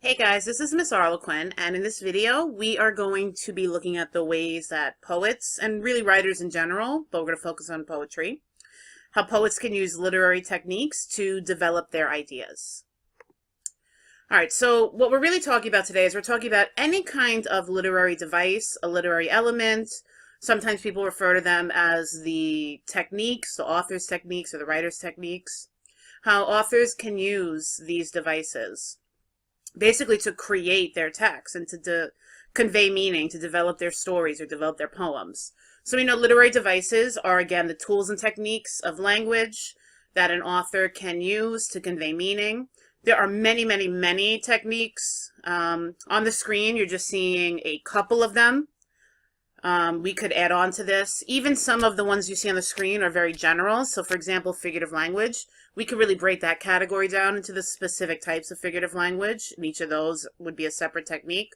Hey guys, this is Ms.A, and in this video we are going to be looking at the ways that poets, and really writers in general, but we're going to focus on poetry, how poets can use literary techniques to develop their ideas. Alright, so what we're really talking about today is we're talking about any kind of literary device, a literary element. Sometimes people refer to them as the techniques, the author's techniques or the writer's techniques. How authors can use these devices basically to create their text and to convey meaning, to develop their stories or develop their poems. So we know literary devices are, again, the tools and techniques of language that an author can use to convey meaning. There are many, many, many techniques. On the screen, you're just seeing a couple of them. We could add on to this. Even some of the ones you see on the screen are very general. So for example, figurative language. We could really break that category down into the specific types of figurative language, and each of those would be a separate technique.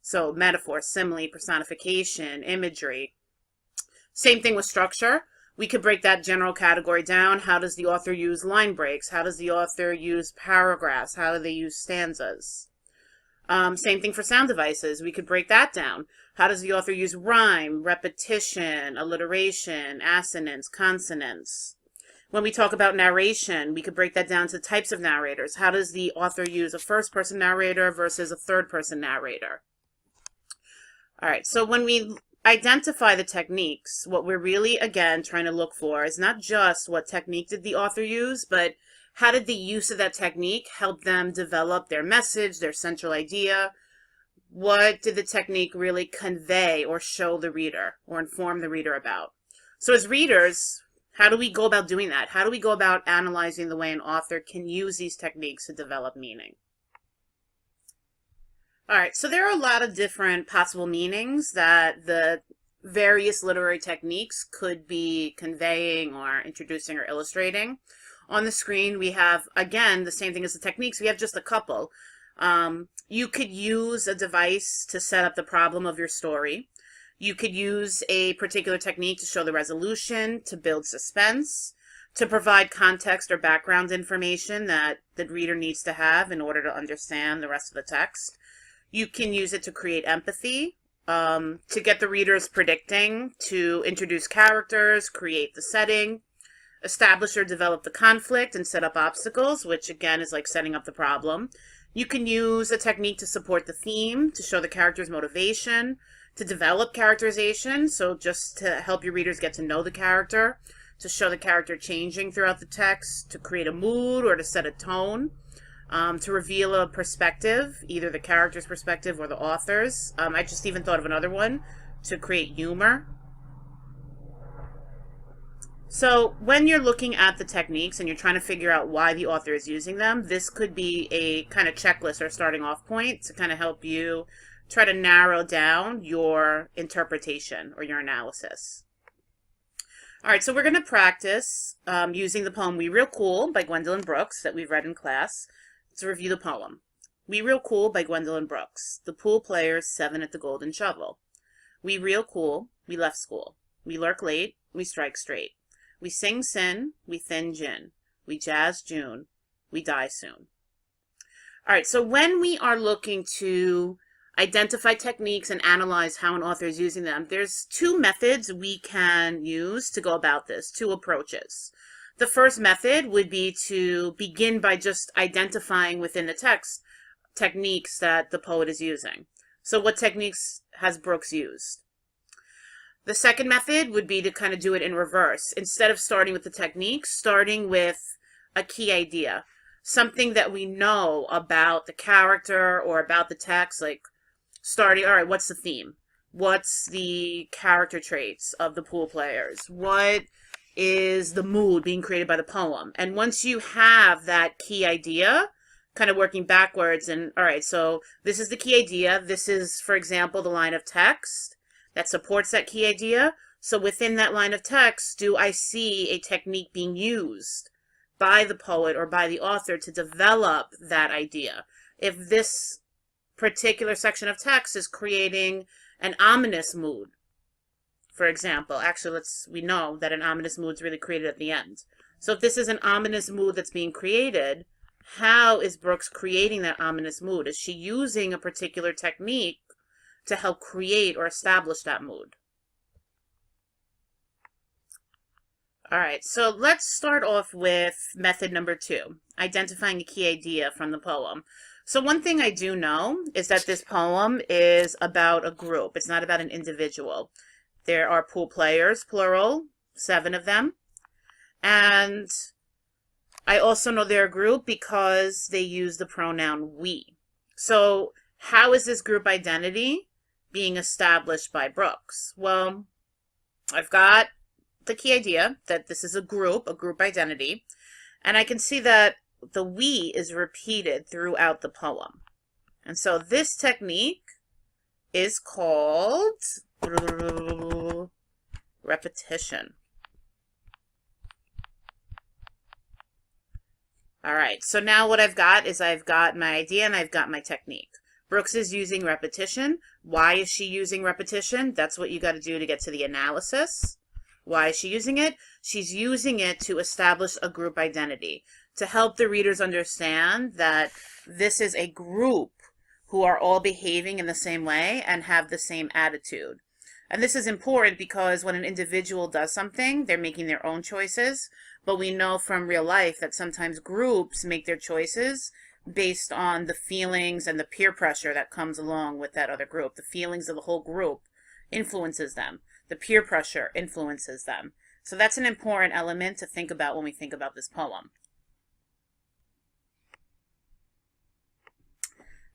So metaphor, simile, personification, imagery. Same thing with structure. We could break that general category down. How does the author use line breaks? How does the author use paragraphs? How do they use stanzas? Same thing for sound devices. We could break that down. How does the author use rhyme, repetition, alliteration, assonance, consonants? When we talk about narration, we could break that down to types of narrators. How does the author use a first-person narrator versus a third-person narrator? All right, so when we identify the techniques, what we're really, again, trying to look for is not just what technique did the author use, but how did the use of that technique help them develop their message, their central idea? What did the technique really convey or show the reader or inform the reader about? So as readers, how do we go about doing that? How do we go about analyzing the way an author can use these techniques to develop meaning? All right, so there are a lot of different possible meanings that the various literary techniques could be conveying or introducing or illustrating. On the screen, we have, again, the same thing as the techniques. We have just a couple. You could use a device to set up the problem of your story. You could use a particular technique to show the resolution, to build suspense, to provide context or background information that the reader needs to have in order to understand the rest of the text. You can use it to create empathy, to get the readers predicting, to introduce characters, create the setting, establish or develop the conflict and set up obstacles, which again is like setting up the problem. You can use a technique to support the theme, to show the character's motivation, to develop characterization, so just to help your readers get to know the character, to show the character changing throughout the text, to create a mood or to set a tone, to reveal a perspective, either the character's perspective or the author's. I just even thought of another one, to create humor. So when you're looking at the techniques and you're trying to figure out why the author is using them, this could be a kind of checklist or starting off point to kind of help you try to narrow down your interpretation or your analysis. All right, so we're going to practice using the poem We Real Cool by Gwendolyn Brooks that we've read in class. Let's review the poem. We Real Cool by Gwendolyn Brooks. The pool players, 7 at the golden shovel. We real cool, we left school. We lurk late, we strike straight. We sing sin, we thin gin. We jazz June, we die soon. All right, so when we are looking to identify techniques and analyze how an author is using them, there's two methods we can use to go about this, two approaches. The first method would be to begin by just identifying within the text techniques that the poet is using. So what techniques has Brooks used? The second method would be to kind of do it in reverse. Instead of starting with the techniques, starting with a key idea, something that we know about the character or about the text, like starting, all right, what's the theme? What's the character traits of the pool players? What is the mood being created by the poem? And once you have that key idea, kind of working backwards, and all right, so this is the key idea. This is, for example, the line of text that supports that key idea. So within that line of text, do I see a technique being used by the poet or by the author to develop that idea? If this particular section of text is creating an ominous mood, for example, actually we know that an ominous mood is really created at the end. So if this is an ominous mood that's being created, How is Brooks creating that ominous mood? Is she using a particular technique to help create or establish that mood? All right, so let's start off with method number 2, identifying a key idea from the poem. So one thing I do know is that this poem is about a group. It's not about an individual. There are pool players, plural, 7 of them. And I also know they're a group because they use the pronoun we. So how is this group identity being established by Brooks? Well, I've got the key idea that this is a group identity, and I can see that the we is repeated throughout the poem. And so this technique is called repetition. All right, so now what I've got is I've got my idea and I've got my technique. Brooks is using repetition. Why is she using repetition? That's what you got to do to get to the analysis. Why is she using it? She's using it to establish a group identity, to help the readers understand that this is a group who are all behaving in the same way and have the same attitude. And this is important because when an individual does something, they're making their own choices. But we know from real life that sometimes groups make their choices based on the feelings and the peer pressure that comes along with that other group. The feelings of the whole group influences them. The peer pressure influences them. So that's an important element to think about when we think about this poem.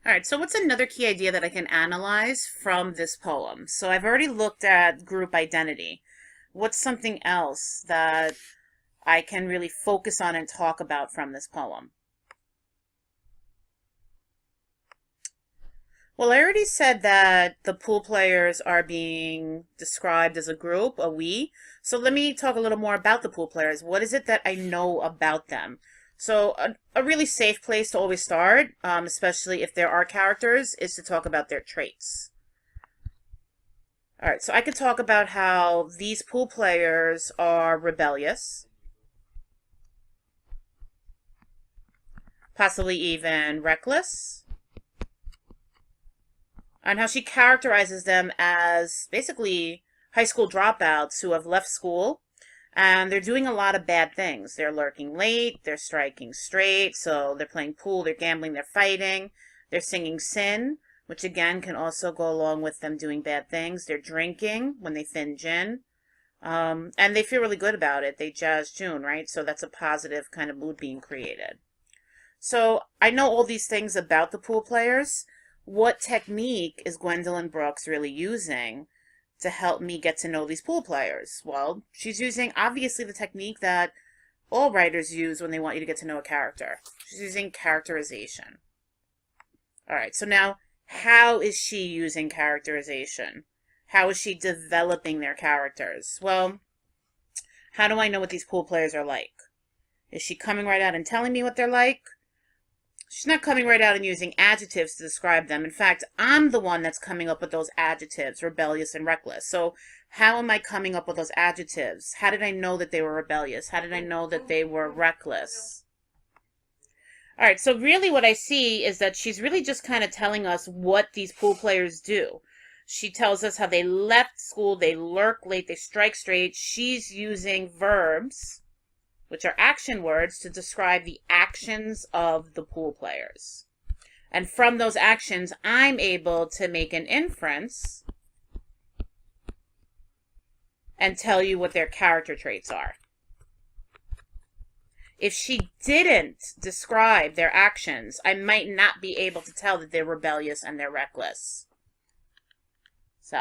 All right, so what's another key idea that I can analyze from this poem? So I've already looked at group identity. What's something else that I can really focus on and talk about from this poem? Well, I already said that the pool players are being described as a group, a we. So let me talk a little more about the pool players. What is it that I know about them? So a really safe place to always start, especially if there are characters, is to talk about their traits. All right, so I could talk about how these pool players are rebellious, possibly even reckless, and how she characterizes them as basically high school dropouts who have left school and they're doing a lot of bad things. They're lurking late, they're striking straight, so they're playing pool, they're gambling, they're fighting, they're singing sin, which again can also go along with them doing bad things. They're drinking when they thin gin, and they feel really good about it. They jazz June, right? So that's a positive kind of mood being created. So I know all these things about the pool players. What technique is Gwendolyn Brooks really using to help me get to know these pool players? Well, she's using obviously the technique that all writers use when they want you to get to know a character. She's using characterization. All right, so now how is she using characterization? How is she developing their characters? Well, how do I know what these pool players are like? Is she coming right out and telling me what they're like? She's not coming right out and using adjectives to describe them. In fact, I'm the one that's coming up with those adjectives, rebellious and reckless. So how am I coming up with those adjectives? How did I know that they were rebellious? How did I know that they were reckless? All right, so really what I see is that she's really just kind of telling us what these pool players do. She tells us how they left school, they lurk late, they strike straight. She's using verbs, which are action words, to describe the actions of the pool players. And from those actions, I'm able to make an inference and tell you what their character traits are. If she didn't describe their actions, I might not be able to tell that they're rebellious and they're reckless. So,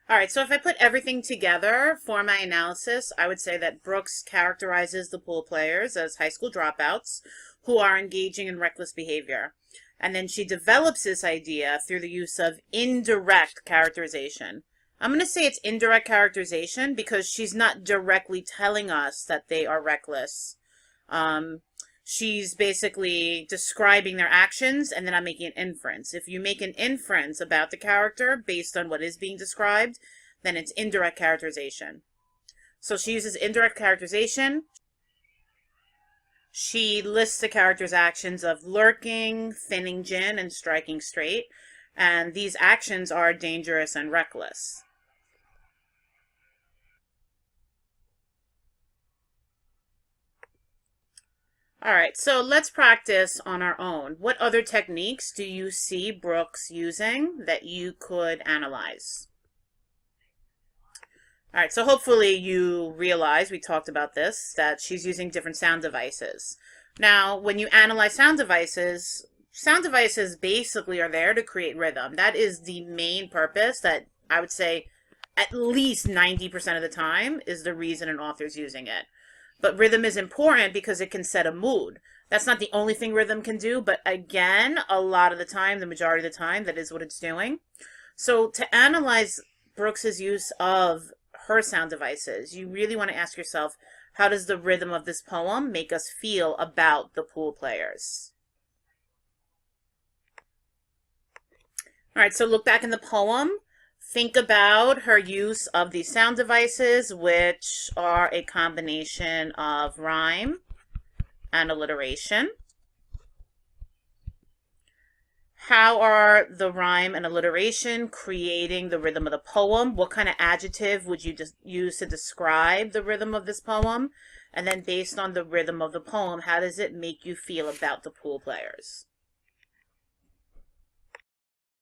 all right, so if I put everything together for my analysis, I would say that Brooks characterizes the pool players as high school dropouts who are engaging in reckless behavior. And then she develops this idea through the use of indirect characterization. I'm going to say it's indirect characterization because she's not directly telling us that they are reckless. She's basically describing their actions, and then I'm making an inference. If you make an inference about the character based on what is being described, then it's indirect characterization. So she uses indirect characterization. She lists the character's actions of lurking, thinning gin, and striking straight, and these actions are dangerous and reckless. All right, so let's practice on our own. What other techniques do you see Brooks using that you could analyze? All right, so hopefully you realize, we talked about this, that she's using different sound devices. Now, when you analyze sound devices basically are there to create rhythm. That is the main purpose that I would say at least 90% of the time is the reason an author's using it. But rhythm is important because it can set a mood. That's not the only thing rhythm can do, but again, a lot of the time, the majority of the time, that is what it's doing. So to analyze Brooks's use of her sound devices, you really want to ask yourself, how does the rhythm of this poem make us feel about the pool players? All right, so look back in the poem. Think about her use of these sound devices, which are a combination of rhyme and alliteration. How are the rhyme and alliteration creating the rhythm of the poem? What kind of adjective would you just use to describe the rhythm of this poem? And then based on the rhythm of the poem, how does it make you feel about the pool players?